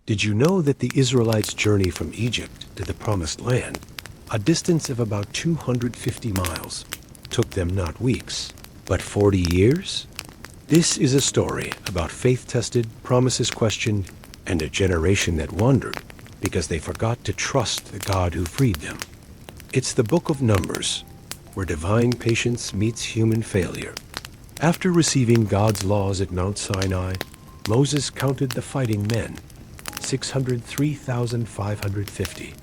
Did you know that the Israelites' journey from Egypt to the Promised Land, a distance of about 250 miles, took them not weeks, but 40 years? This is a story about faith-tested, promises questioned, and a generation that wandered because they forgot to trust the God who freed them. It's the book of Numbers, where divine patience meets human failure. After receiving God's laws at Mount Sinai, Moses counted the fighting men, 603,550.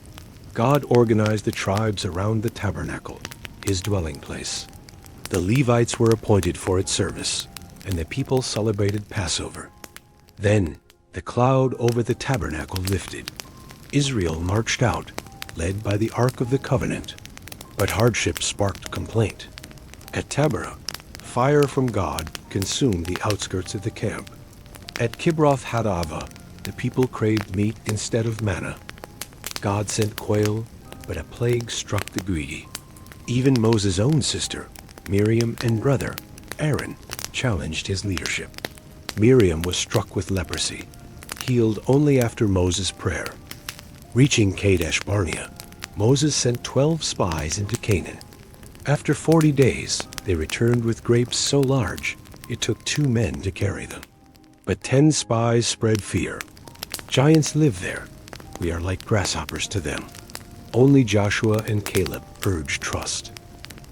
God organized the tribes around the tabernacle, his dwelling place. The Levites were appointed for its service, and the people celebrated Passover. Then the cloud over the tabernacle lifted. Israel marched out, led by the Ark of the Covenant. But hardship sparked complaint. At Taberah, fire from God consumed the outskirts of the camp. At Kibroth Hadavah, the people craved meat instead of manna. God sent quail, but a plague struck the greedy. Even Moses' own sister, Miriam, and brother, Aaron, challenged his leadership. Miriam was struck with leprosy, healed only after Moses' prayer. Reaching Kadesh Barnea, Moses sent 12 spies into Canaan. After 40 days, they returned with grapes so large it took 2 men to carry them. But 10 spies spread fear. Giants live there. We are like grasshoppers to them. Only Joshua and Caleb urged trust.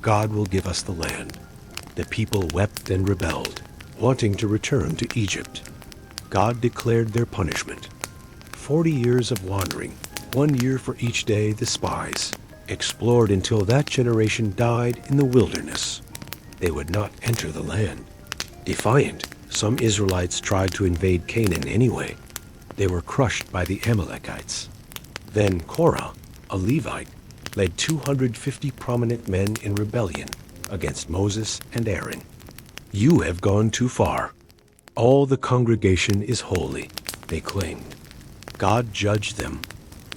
God will give us the land. The people wept and rebelled, wanting to return to Egypt. God declared their punishment. 40 years of wandering, 1 year for each day the spies explored until that generation died in the wilderness. They would not enter the land. Defiant, some Israelites tried to invade Canaan anyway. They were crushed by the Amalekites. Then Korah, a Levite, led 250 prominent men in rebellion against Moses and Aaron. You have gone too far. All the congregation is holy, they claimed. God judged them.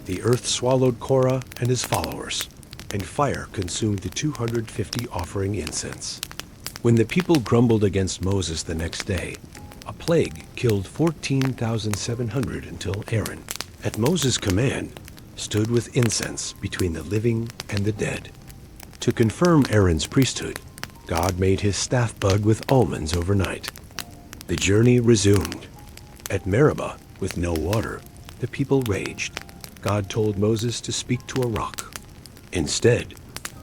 The earth swallowed Korah and his followers, and fire consumed the 250 offering incense. When the people grumbled against Moses the next day, a plague killed 14,700 until Aaron, at Moses' command, stood with incense between the living and the dead. To confirm Aaron's priesthood, God made his staff bud with almonds overnight. The journey resumed. At Meribah, with no water, the people raged. God told Moses to speak to a rock. Instead,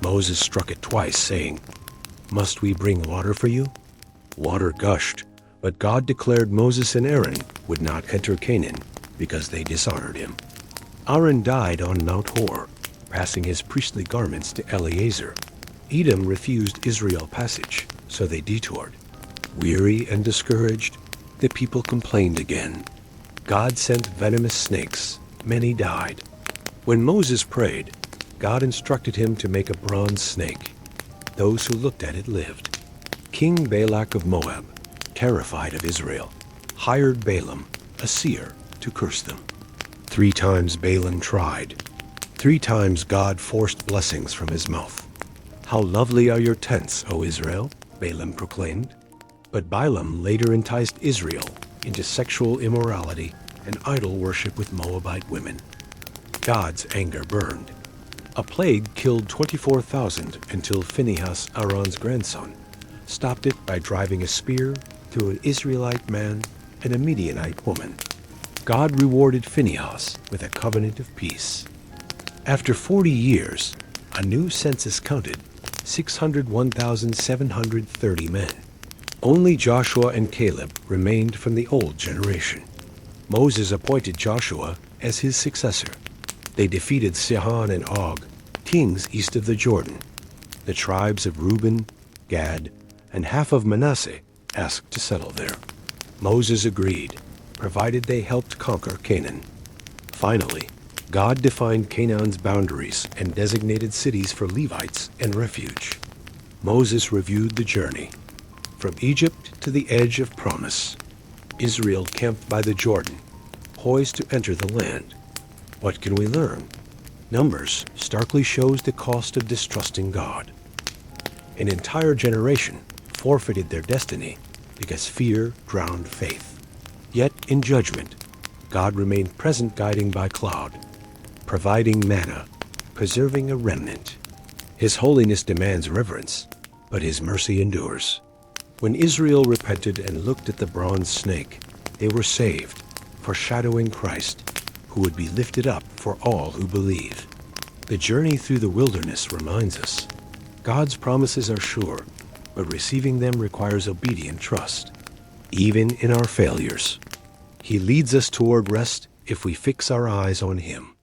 Moses struck it twice, saying, "Must we bring water for you?" Water gushed, but God declared Moses and Aaron would not enter Canaan because they dishonored him. Aaron died on Mount Hor, passing his priestly garments to Eleazar. Edom refused Israel passage, so they detoured. Weary and discouraged, the people complained again. God sent venomous snakes. Many died. When Moses prayed, God instructed him to make a bronze snake. Those who looked at it lived. King Balak of Moab, terrified of Israel, hired Balaam, a seer, to curse them. 3 times Balaam tried. 3 times God forced blessings from his mouth. "How lovely are your tents, O Israel," Balaam proclaimed. But Balaam later enticed Israel into sexual immorality and idol worship with Moabite women. God's anger burned. A plague killed 24,000 until Phinehas, Aaron's grandson, stopped it by driving a spear through an Israelite man and a Midianite woman. God rewarded Phinehas with a covenant of peace. After 40 years, a new census counted 601,730 men. Only Joshua and Caleb remained from the old generation. Moses appointed Joshua as his successor. They defeated Sihon and Og, kings east of the Jordan. The tribes of Reuben, Gad, and half of Manasseh asked to settle there. Moses agreed, provided they helped conquer Canaan. Finally, God defined Canaan's boundaries and designated cities for Levites and refuge. Moses reviewed the journey. From Egypt to the edge of promise, Israel camped by the Jordan, poised to enter the land. What can we learn? Numbers starkly shows the cost of distrusting God. An entire generation forfeited their destiny because fear drowned faith. Yet in judgment, God remained present, guiding by cloud, providing manna, preserving a remnant. His holiness demands reverence, but his mercy endures. When Israel repented and looked at the bronze snake, they were saved, foreshadowing Christ, who would be lifted up for all who believe. The journey through the wilderness reminds us, God's promises are sure, but receiving them requires obedient trust, even in our failures. He leads us toward rest if we fix our eyes on him.